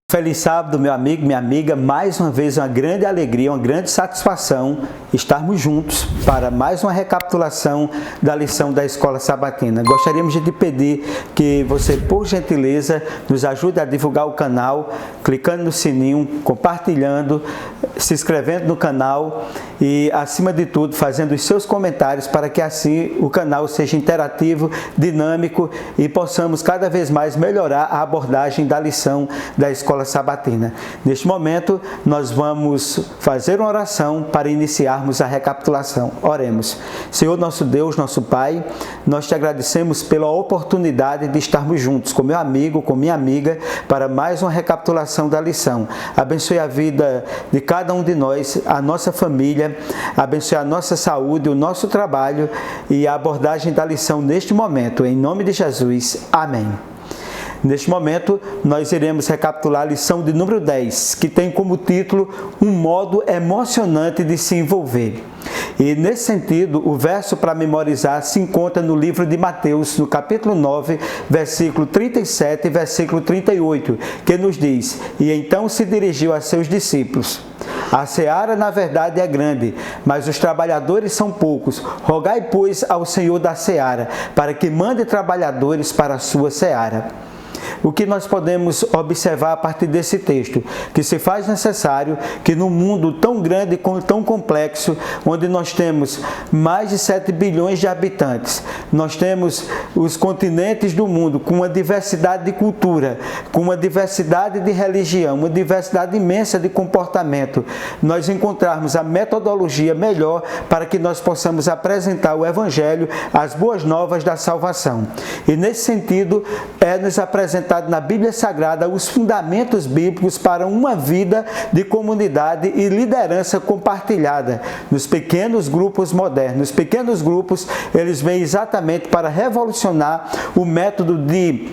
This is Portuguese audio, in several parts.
Feliz sábado, meu amigo, minha amiga. Mais uma vez, uma grande alegria, uma grande satisfação estarmos juntos para mais uma recapitulação da lição da Escola Sabatina. Gostaríamos de pedir que você, por gentileza, nos ajude a divulgar o canal, clicando no sininho, compartilhando, se inscrevendo no canal e, acima de tudo, fazendo os seus comentários para que assim o canal seja interativo, dinâmico e possamos cada vez mais melhorar a abordagem da lição da Escola Sabatina. Neste momento, nós vamos fazer uma oração para iniciarmos a recapitulação. Oremos. Senhor nosso Deus, nosso Pai, nós te agradecemos pela oportunidade de estarmos juntos com meu amigo, com minha amiga, para mais uma recapitulação da lição. Abençoe a vida de cada um de nós, a nossa família, abençoe a nossa saúde, o nosso trabalho e a abordagem da lição neste momento. Em nome de Jesus. Amém. Neste momento, nós iremos recapitular a lição de número 10, que tem como título Um modo emocionante de se envolver. E nesse sentido, o verso para memorizar se encontra no livro de Mateus, no capítulo 9, versículo 37 e versículo 38, que nos diz: E então se dirigiu a seus discípulos: A seara, na verdade, é grande, mas os trabalhadores são poucos. Rogai, pois, ao Senhor da seara, para que mande trabalhadores para a sua seara. O que nós podemos observar a partir desse texto? Que se faz necessário que num mundo tão grande e tão complexo, onde nós temos mais de 7 bilhões de habitantes, nós temos os continentes do mundo com uma diversidade de cultura, com uma diversidade de religião, uma diversidade imensa de comportamento, nós encontrarmos a metodologia melhor para que nós possamos apresentar o Evangelho, as boas novas da salvação. E nesse sentido, nos apresentado na Bíblia Sagrada os fundamentos bíblicos para uma vida de comunidade e liderança compartilhada nos pequenos grupos modernos. Os pequenos grupos, eles vêm exatamente para revolucionar o método de,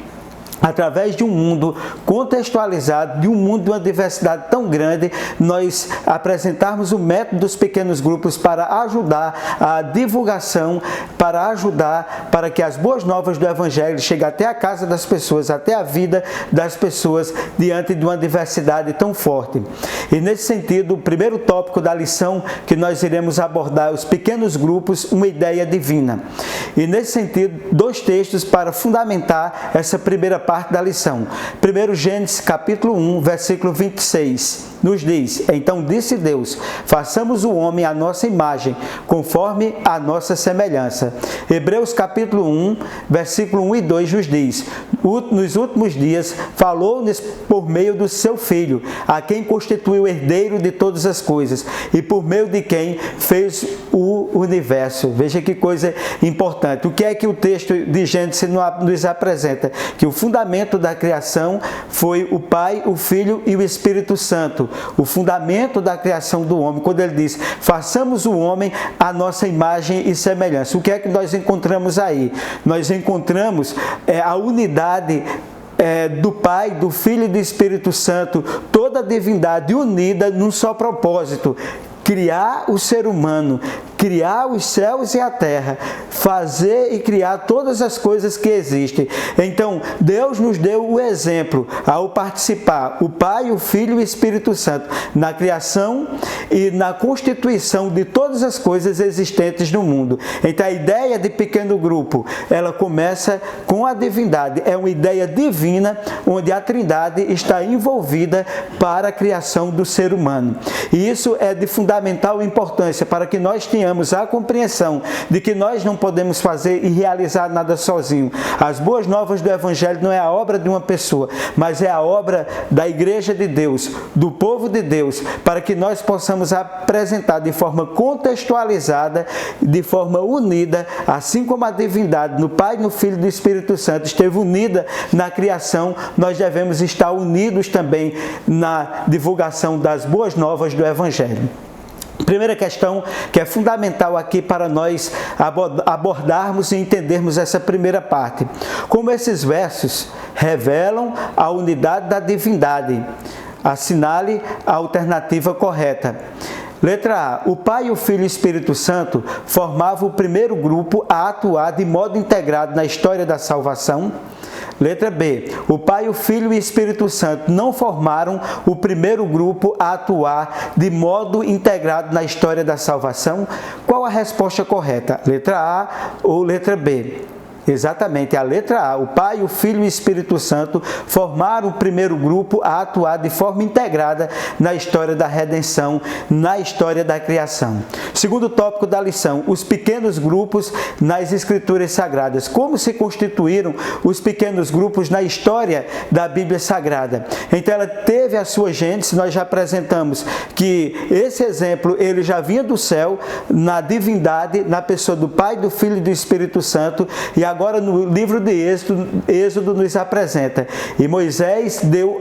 através de um mundo contextualizado, de um mundo de uma diversidade tão grande, nós apresentarmos o método dos pequenos grupos para ajudar a divulgação, para ajudar para que as boas novas do Evangelho cheguem até a casa das pessoas, até a vida das pessoas, diante de uma diversidade tão forte. E nesse sentido, o primeiro tópico da lição que nós iremos abordar, os pequenos grupos, uma ideia divina. E nesse sentido, dois textos para fundamentar essa primeira parte da lição. Primeiro, Gênesis capítulo 1, versículo 26, nos diz: Então disse Deus, façamos o homem à nossa imagem, conforme a nossa semelhança. Hebreus capítulo 1, versículo 1 e 2 nos diz: Nos últimos dias falou-nos por meio do seu Filho, a quem constituiu herdeiro de todas as coisas, e por meio de quem fez o universo. Veja que coisa importante. O que é que o texto de Gênesis nos apresenta? Que o fundamento da criação foi o Pai, o Filho e o Espírito Santo. O fundamento da criação do homem, quando ele diz, façamos o homem à nossa imagem e semelhança. O que é que nós encontramos aí? Nós encontramos a unidade do Pai, do Filho e do Espírito Santo, toda a divindade unida num só propósito: criar o ser humano, criar os céus e a terra, fazer e criar todas as coisas que existem. Então, Deus nos deu o exemplo ao participar, o Pai, o Filho e o Espírito Santo, na criação e na constituição de todas as coisas existentes no mundo. Então, a ideia de pequeno grupo, ela começa com a divindade. É uma ideia divina, onde a Trindade está envolvida para a criação do ser humano. E isso é de fundamental importância para que nós tenhamos a compreensão de que nós não podemos fazer e realizar nada sozinho. As boas novas do Evangelho não é a obra de uma pessoa, mas é a obra da Igreja de Deus, do povo de Deus, para que nós possamos apresentar de forma contextualizada, de forma unida, assim como a divindade no Pai, no Filho e no Espírito Santo esteve unida na criação, nós devemos estar unidos também na divulgação das boas novas do Evangelho. Primeira questão que é fundamental aqui para nós abordarmos e entendermos essa primeira parte. Como esses versos revelam a unidade da divindade? Assinale a alternativa correta. Letra A. O Pai, o Filho e o Espírito Santo formavam o primeiro grupo a atuar de modo integrado na história da salvação. Letra B. O Pai, o Filho e o Espírito Santo não formaram o primeiro grupo a atuar de modo integrado na história da salvação? Qual a resposta correta? Letra A ou letra B? Exatamente, a letra A. O Pai, o Filho e o Espírito Santo formaram o primeiro grupo a atuar de forma integrada na história da redenção, na história da criação. Segundo tópico da lição, os pequenos grupos nas Escrituras Sagradas. Como se constituíram os pequenos grupos na história da Bíblia Sagrada? Então, ela teve a sua gênese, nós já apresentamos que esse exemplo, ele já vinha do céu, na divindade, na pessoa do Pai, do Filho e do Espírito Santo, e agora no livro de Êxodo nos apresenta. E Moisés deu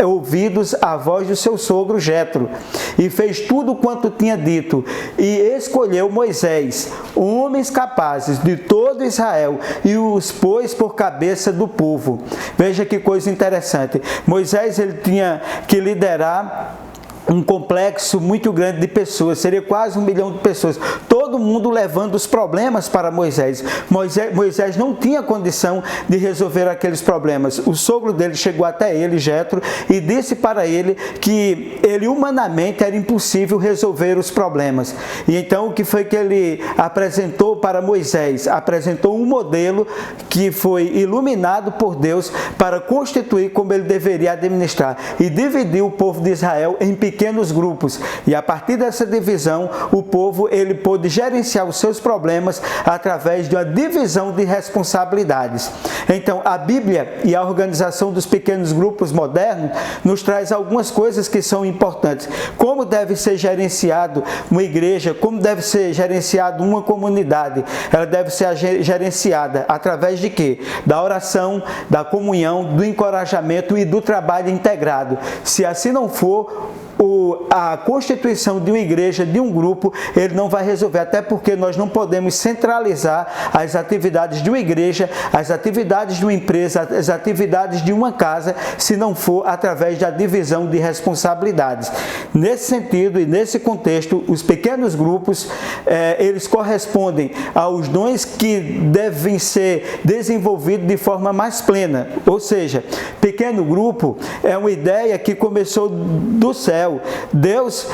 ouvidos à voz do seu sogro Jetro, e fez tudo quanto tinha dito, e escolheu Moisés, homens capazes de todo Israel, e os pôs por cabeça do povo. Veja que coisa interessante. Moisés, ele tinha que liderar um complexo muito grande de pessoas, seria quase 1 milhão de pessoas, todo mundo levando os problemas para Moisés. Moisés não tinha condição de resolver aqueles problemas. O sogro dele chegou até ele, Jetro, e disse para ele que ele humanamente era impossível resolver os problemas. E então o que foi que ele apresentou para Moisés? Apresentou um modelo que foi iluminado por Deus para constituir como ele deveria administrar, e dividiu o povo de Israel em pequenos grupos, e a partir dessa divisão o povo ele pôde gerenciar os seus problemas através de uma divisão de responsabilidades. Então a Bíblia e a organização dos pequenos grupos modernos nos traz algumas coisas que são importantes. Como deve ser gerenciado uma igreja, como deve ser gerenciado uma comunidade? Ela deve ser gerenciada através de quê? Da oração, da comunhão, do encorajamento e do trabalho integrado. Se assim não for, a constituição de uma igreja, de um grupo, ele não vai resolver, até porque nós não podemos centralizar as atividades de uma igreja, as atividades de uma empresa, as atividades de uma casa, se não for através da divisão de responsabilidades. Nesse sentido e nesse contexto, os pequenos grupos, eles correspondem aos dons que devem ser desenvolvidos de forma mais plena, ou seja, pequeno grupo é uma ideia que começou do céu. Deus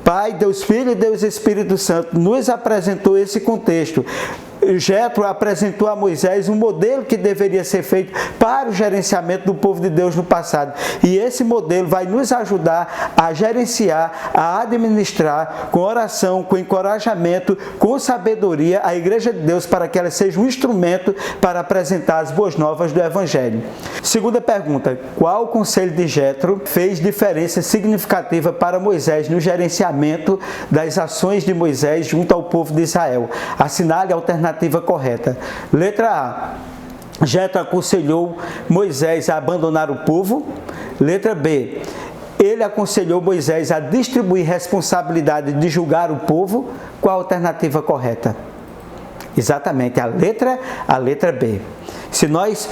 Pai, Deus Filho e Deus Espírito Santo nos apresentou esse contexto. Jetro apresentou a Moisés um modelo que deveria ser feito para o gerenciamento do povo de Deus no passado. E esse modelo vai nos ajudar a gerenciar, a administrar com oração, com encorajamento, com sabedoria a Igreja de Deus, para que ela seja um instrumento para apresentar as boas novas do Evangelho. Segunda pergunta: qual conselho de Jetro fez diferença significativa para Moisés no gerenciamento das ações de Moisés junto ao povo de Israel? Assinale a alternativa correta. Letra A. Jetro aconselhou Moisés a abandonar o povo. Letra B. Ele aconselhou Moisés a distribuir responsabilidade de julgar o povo. Qual a alternativa correta? Exatamente, a letra B. Se nós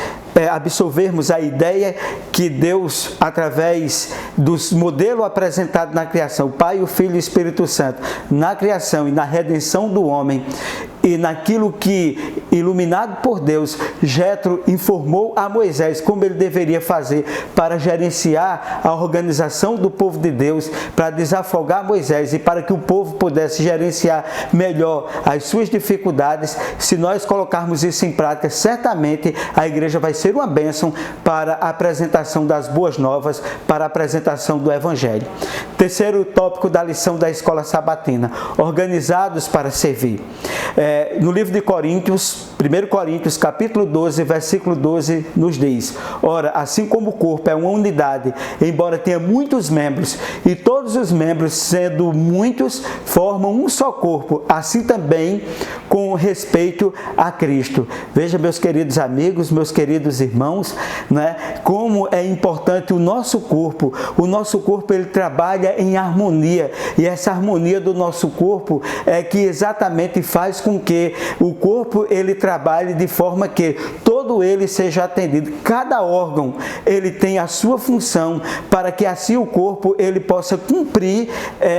absorvermos a ideia que Deus, através do modelo apresentado na criação, o Pai, o Filho e o Espírito Santo, na criação e na redenção do homem, e naquilo que, iluminado por Deus, Jetro informou a Moisés como ele deveria fazer para gerenciar a organização do povo de Deus, para desafogar Moisés e para que o povo pudesse gerenciar melhor as suas dificuldades. Se nós colocarmos isso em prática, certamente a igreja vai ser uma bênção para a apresentação das boas novas, para a apresentação do Evangelho. Terceiro tópico da lição da escola sabatina: organizados para servir. No livro de Coríntios, 1 Coríntios, capítulo 12, versículo 12, nos diz: ora, assim como o corpo é uma unidade, embora tenha muitos membros, e todos os membros, sendo muitos, formam um só corpo, assim também com respeito a Cristo. Veja, meus queridos amigos, meus queridos irmãos, né, como é importante o nosso corpo. O nosso corpo, ele trabalha em harmonia, e essa harmonia do nosso corpo é que exatamente faz com que o corpo ele trabalhe de forma que todos todo ele seja atendido. Cada órgão, ele tem a sua função para que assim o corpo ele possa cumprir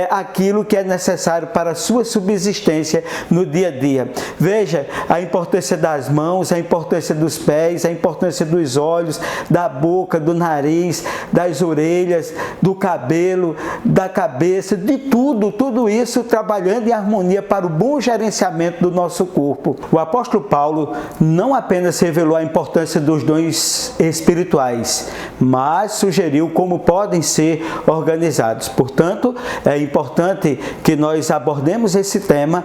aquilo que é necessário para a sua subsistência no dia a dia. Veja a importância das mãos, a importância dos pés, a importância dos olhos, da boca, do nariz, das orelhas, do cabelo, da cabeça, de tudo isso trabalhando em harmonia para o bom gerenciamento do nosso corpo. O apóstolo Paulo não apenas revelou a importância dos dons espirituais, mas sugeriu como podem ser organizados. Portanto, é importante que nós abordemos esse tema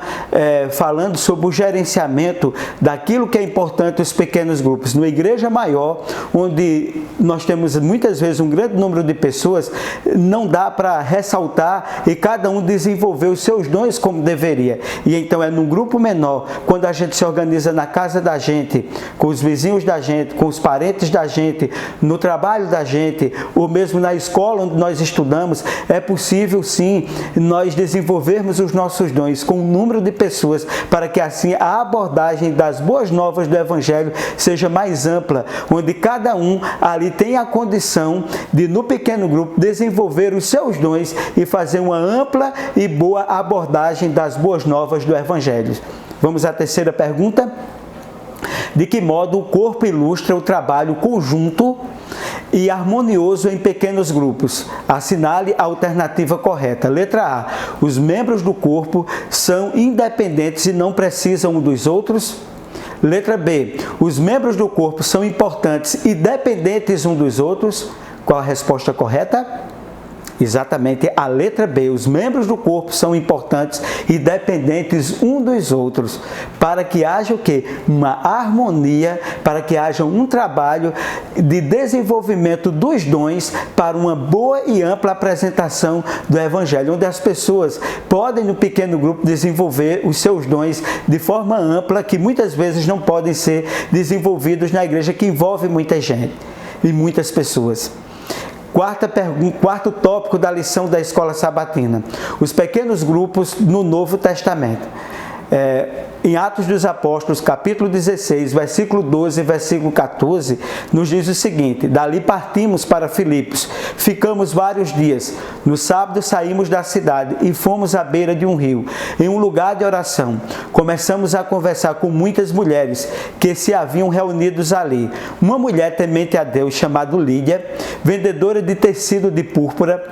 falando sobre o gerenciamento daquilo que é importante os pequenos grupos. Numa igreja maior, onde nós temos muitas vezes um grande número de pessoas, não dá para ressaltar e cada um desenvolver os seus dons como deveria. E então é num grupo menor, quando a gente se organiza na casa da gente, com os vizinhos da gente, com os parentes da gente, no trabalho da gente, ou mesmo na escola onde nós estudamos, é possível sim nós desenvolvermos os nossos dons com um número de pessoas, para que assim a abordagem das boas novas do Evangelho seja mais ampla, onde cada um ali tem a condição de, no pequeno grupo, desenvolver os seus dons e fazer uma ampla e boa abordagem das boas novas do Evangelho. Vamos à terceira pergunta. De que modo o corpo ilustra o trabalho conjunto e harmonioso em pequenos grupos? Assinale a alternativa correta. Letra A. Os membros do corpo são independentes e não precisam um dos outros. Letra B. Os membros do corpo são importantes e dependentes um dos outros. Qual a resposta correta? Exatamente a letra B. Os membros do corpo são importantes e dependentes um dos outros, para que haja o quê? Uma harmonia, para que haja um trabalho de desenvolvimento dos dons para uma boa e ampla apresentação do Evangelho, onde as pessoas podem, no pequeno grupo, desenvolver os seus dons de forma ampla, que muitas vezes não podem ser desenvolvidos na igreja, que envolve muita gente e muitas pessoas. Quarto tópico da lição da escola sabatina. Os pequenos grupos no Novo Testamento. Em Atos dos Apóstolos, capítulo 16, versículo 12 e versículo 14, nos diz o seguinte: dali partimos para Filipos, ficamos vários dias. No sábado saímos da cidade e fomos à beira de um rio, em um lugar de oração. Começamos a conversar com muitas mulheres que se haviam reunidos ali. Uma mulher temente a Deus, chamada Lídia, vendedora de tecido de púrpura,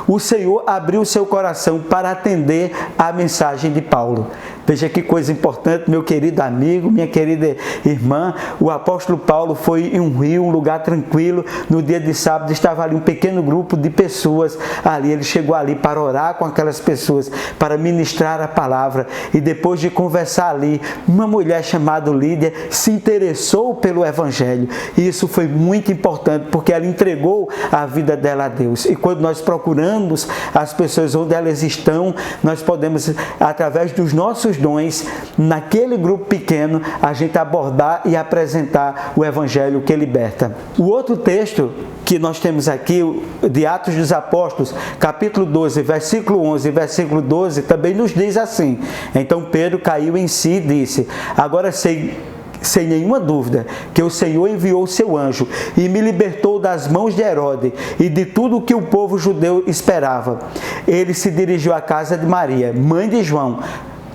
o Senhor abriu seu coração para atender à mensagem de Paulo. Veja que coisa importante, meu querido amigo, minha querida irmã. O apóstolo Paulo foi em um rio, um lugar tranquilo. No dia de sábado estava ali um pequeno grupo de pessoas ali. Ele chegou ali para orar com aquelas pessoas, para ministrar a palavra. E depois de conversar ali, uma mulher chamada Lídia se interessou pelo Evangelho. E isso foi muito importante, porque ela entregou a vida dela a Deus. E quando nós procuramos as pessoas onde elas estão, nós podemos, através dos nossos dons, naquele grupo pequeno, a gente abordar e apresentar o Evangelho que liberta. O outro texto que nós temos aqui, de Atos dos Apóstolos, capítulo 12, versículo 11 e versículo 12, também nos diz assim: então Pedro caiu em si e disse: agora sei sem nenhuma dúvida que o Senhor enviou o seu anjo e me libertou das mãos de Herodes e de tudo o que o povo judeu esperava. Ele se dirigiu à casa de Maria, mãe de João,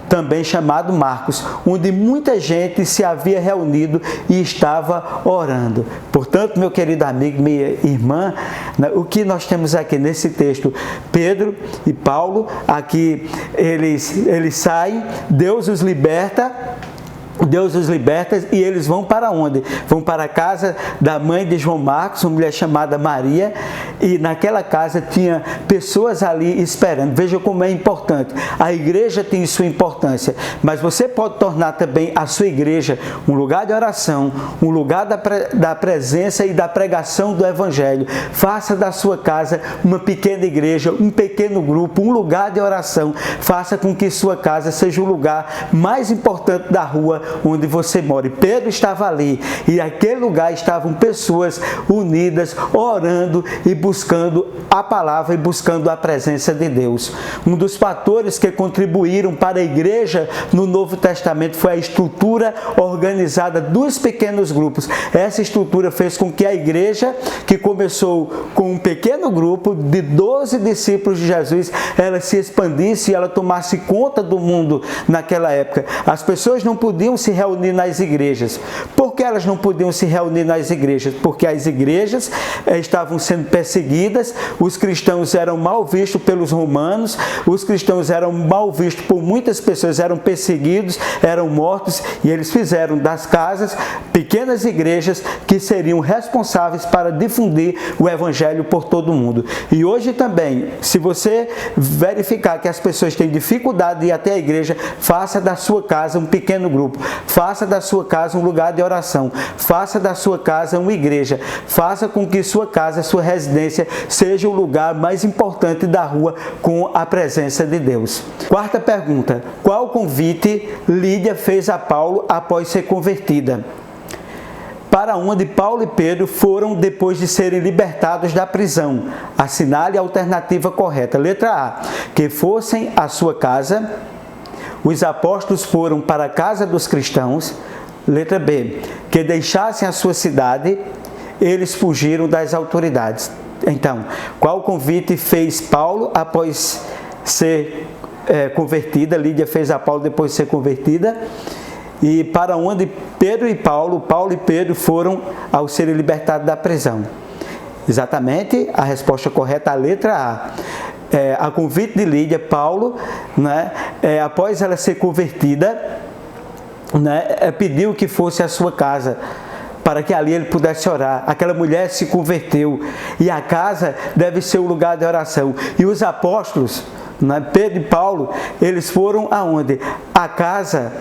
também chamado Marcos, onde muita gente se havia reunido e estava orando. Portanto, meu querido amigo, minha irmã, o que nós temos aqui nesse texto? Pedro e Paulo, aqui eles saem, Deus os liberta e eles vão para onde? Vão para a casa da mãe de João Marcos, uma mulher chamada Maria, e naquela casa tinha pessoas ali esperando. Veja como é importante. A igreja tem sua importância, mas você pode tornar também a sua igreja um lugar de oração, um lugar da presença e da pregação do Evangelho. Faça da sua casa uma pequena igreja, um pequeno grupo, um lugar de oração. Faça com que sua casa seja o lugar mais importante da rua onde você mora. E Pedro estava ali, e naquele lugar estavam pessoas unidas, orando e buscando a palavra e buscando a presença de Deus. Um dos fatores que contribuíram para a igreja no Novo Testamento foi a estrutura organizada dos pequenos grupos. Essa estrutura fez com que a igreja, que começou com um pequeno grupo de 12 discípulos de Jesus, ela se expandisse e ela tomasse conta do mundo naquela época. As pessoas não podiam se reunir nas igrejas. Por que elas não podiam se reunir nas igrejas? Porque as igrejas estavam sendo perseguidas, os cristãos eram mal vistos pelos romanos, os cristãos eram mal vistos por muitas pessoas, eram perseguidos, eram mortos, e eles fizeram das casas pequenas igrejas que seriam responsáveis para difundir o evangelho por todo o mundo. E hoje também, se você verificar que as pessoas têm dificuldade de ir até a igreja, faça da sua casa um pequeno grupo, faça da sua casa um lugar de oração, faça da sua casa uma igreja, faça com que sua casa, sua residência, seja o lugar mais importante da rua com a presença de Deus. Quarta pergunta: qual convite Lídia fez a Paulo após ser convertida? Para onde Paulo e Pedro foram depois de serem libertados da prisão? Assinale a alternativa correta. Letra A: que fossem à sua casa. Os apóstolos foram para a casa dos cristãos. Letra B: que deixassem a sua cidade. Eles fugiram das autoridades. Então, qual convite fez Paulo após ser convertida? Lídia fez a Paulo depois de ser convertida. E para onde Pedro e Paulo e Pedro foram ao serem libertados da prisão? Exatamente, a resposta correta é a letra A. A convite de Lídia, Paulo, né, após ela ser convertida, né, pediu que fosse à sua casa, para que ali ele pudesse orar. Aquela mulher se converteu, e a casa deve ser o lugar de oração. E os apóstolos, né, Pedro e Paulo, eles foram aonde? A casa,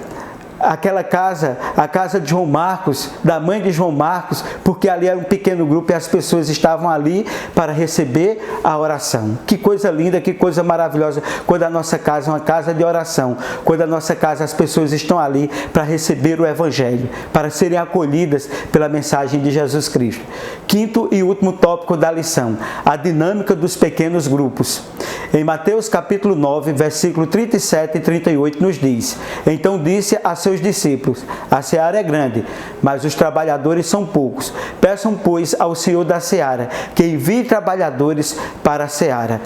aquela casa, a casa de João Marcos, da mãe de João Marcos, porque ali era um pequeno grupo e as pessoas estavam ali para receber a oração. Que coisa linda, que coisa maravilhosa, quando a nossa casa é uma casa de oração, quando a nossa casa as pessoas estão ali para receber o Evangelho, para serem acolhidas pela mensagem de Jesus Cristo. Quinto e último tópico da lição: a dinâmica dos pequenos grupos. Em Mateus capítulo 9, versículo 37 e 38 nos diz: então disse a seus discípulos: a seara é grande, mas os trabalhadores são poucos. Peçam, pois, ao Senhor da seara que envie trabalhadores para a seara.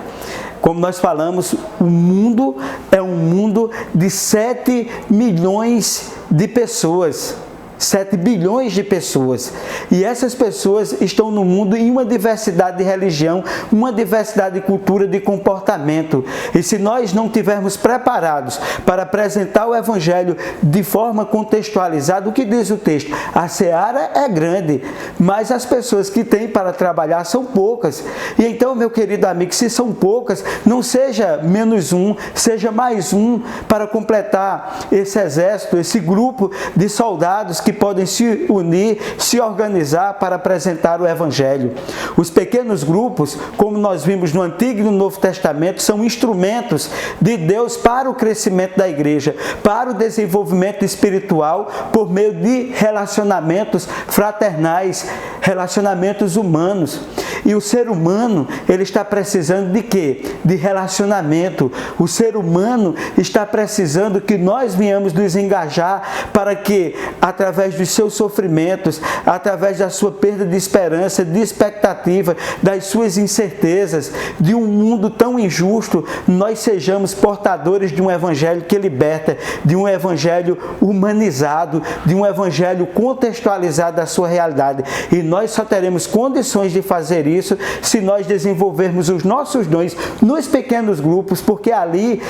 Como nós falamos, o mundo é um mundo de 7 milhões de pessoas. 7 bilhões de pessoas, e essas pessoas estão no mundo em uma diversidade de religião, uma diversidade de cultura, de comportamento, e se nós não estivermos preparados para apresentar o Evangelho de forma contextualizada, o que diz o texto? A seara é grande, mas as pessoas que têm para trabalhar são poucas. E então, meu querido amigo, se são poucas, não seja menos um, seja mais um para completar esse exército, esse grupo de soldados que podem se unir, se organizar para apresentar o Evangelho. Os pequenos grupos, como nós vimos no Antigo e no Novo Testamento, são instrumentos de Deus para o crescimento da igreja, para o desenvolvimento espiritual por meio de relacionamentos fraternais, relacionamentos humanos. E o ser humano, ele está precisando de quê? De relacionamento. O ser humano está precisando que nós venhamos nos engajar para que, através dos seus sofrimentos, através da sua perda de esperança, de expectativa, das suas incertezas, de um mundo tão injusto, nós sejamos portadores de um Evangelho que liberta, de um Evangelho humanizado, de um Evangelho contextualizado da sua realidade. E nós só teremos condições de fazer isso se nós desenvolvermos os nossos dons nos pequenos grupos, porque ali,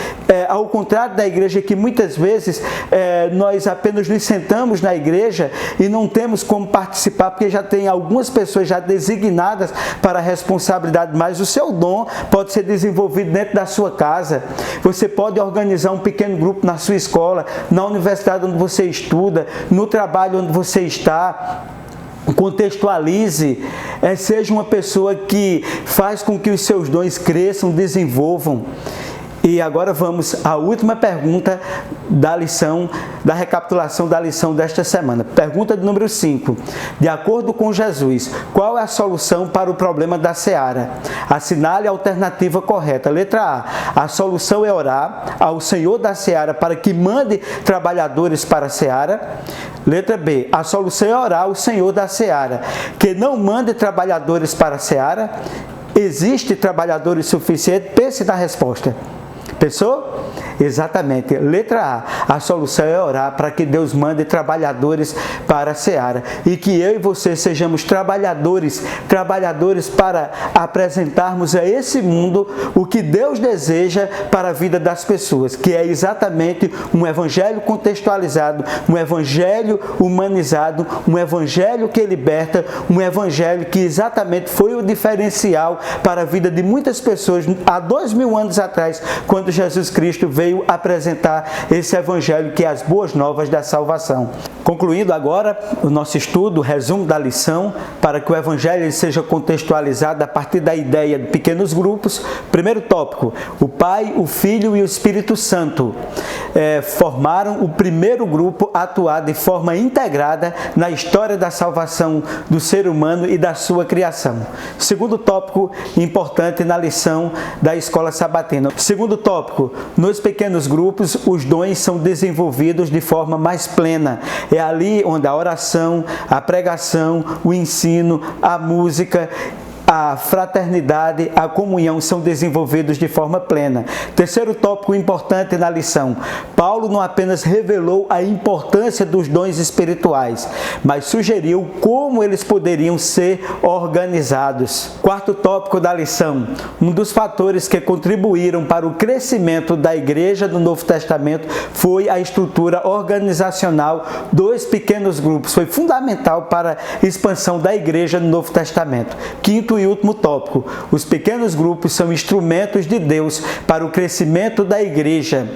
ao contrário da igreja, que muitas vezes nós apenas nos sentamos na igreja e não temos como participar, porque já tem algumas pessoas já designadas para a responsabilidade, mas o seu dom pode ser desenvolvido dentro da sua casa. Você pode organizar um pequeno grupo na sua escola, na universidade onde você estuda, no trabalho onde você está. Contextualize, seja uma pessoa que faz com que os seus dons cresçam, desenvolvam. E agora vamos à última pergunta da lição, da recapitulação da lição desta semana. Pergunta de número 5. De acordo com Jesus, qual é a solução para o problema da seara? Assinale a alternativa correta. Letra A. A solução é orar ao Senhor da seara para que mande trabalhadores para a seara. Letra B. A solução é orar ao Senhor da seara que não mande trabalhadores para a seara. Existe trabalhadores suficientes? Pense na resposta. Pensou? Exatamente. Letra A. A solução é orar para que Deus mande trabalhadores para a seara. E que eu e você sejamos trabalhadores para apresentarmos a esse mundo o que Deus deseja para a vida das pessoas. Que é exatamente um evangelho contextualizado, um evangelho humanizado, um evangelho que liberta, um evangelho que exatamente foi o diferencial para a vida de muitas pessoas há 2000 anos atrás, quando Jesus Cristo veio apresentar esse evangelho que é as boas novas da salvação. Concluindo agora o nosso estudo, o resumo da lição, para que o evangelho seja contextualizado a partir da ideia de pequenos grupos. Primeiro tópico, o Pai, o Filho e o Espírito Santo formaram o primeiro grupo a atuar de forma integrada na história da salvação do ser humano e da sua criação. Segundo tópico importante na lição da escola sabatina. Segundo tópico, nos pequenos grupos os dons são desenvolvidos de forma mais plena. É ali onde a oração, a pregação, o ensino, a música, a fraternidade, a comunhão são desenvolvidos de forma plena. Terceiro tópico importante na lição. Paulo não apenas revelou a importância dos dons espirituais, mas sugeriu como eles poderiam ser organizados. Quarto tópico da lição. Um dos fatores que contribuíram para o crescimento da igreja do Novo Testamento foi a estrutura organizacional dos pequenos grupos. Foi fundamental para a expansão da igreja no Novo Testamento. Quinto e último tópico, os pequenos grupos são instrumentos de Deus para o crescimento da igreja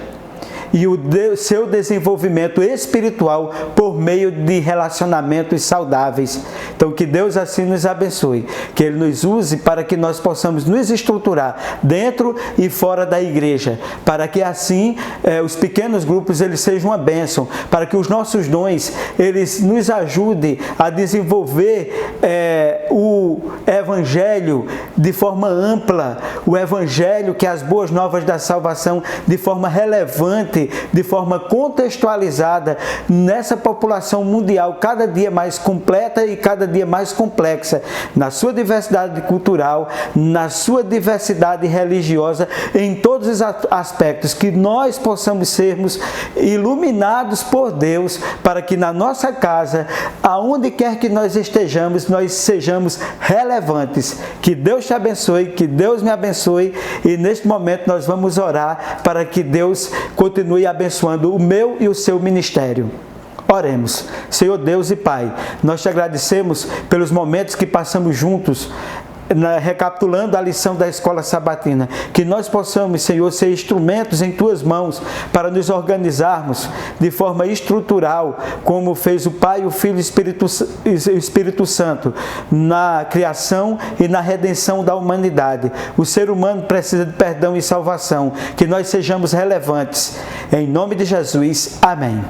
e o seu desenvolvimento espiritual por meio de relacionamentos saudáveis. Então, que Deus assim nos abençoe, que Ele nos use para que nós possamos nos estruturar dentro e fora da igreja, para que assim os pequenos grupos eles sejam uma bênção, para que os nossos dons eles nos ajudem a desenvolver o Evangelho de forma ampla, o Evangelho que é as boas novas da salvação de forma relevante, de forma contextualizada nessa população mundial cada dia mais completa e cada dia mais complexa, na sua diversidade cultural, na sua diversidade religiosa, em todos os aspectos, que nós possamos sermos iluminados por Deus, para que na nossa casa, aonde quer que nós estejamos, nós sejamos relevantes. Que Deus te abençoe, que Deus me abençoe, e neste momento nós vamos orar para que Deus continue abençoando o meu e o seu ministério. Oremos. Senhor Deus e Pai, nós te agradecemos pelos momentos que passamos juntos, recapitulando a lição da escola sabatina, que nós possamos, Senhor, ser instrumentos em Tuas mãos para nos organizarmos de forma estrutural, como fez o Pai, o Filho e o Espírito Santo, na criação e na redenção da humanidade. O ser humano precisa de perdão e salvação, que nós sejamos relevantes. Em nome de Jesus, amém.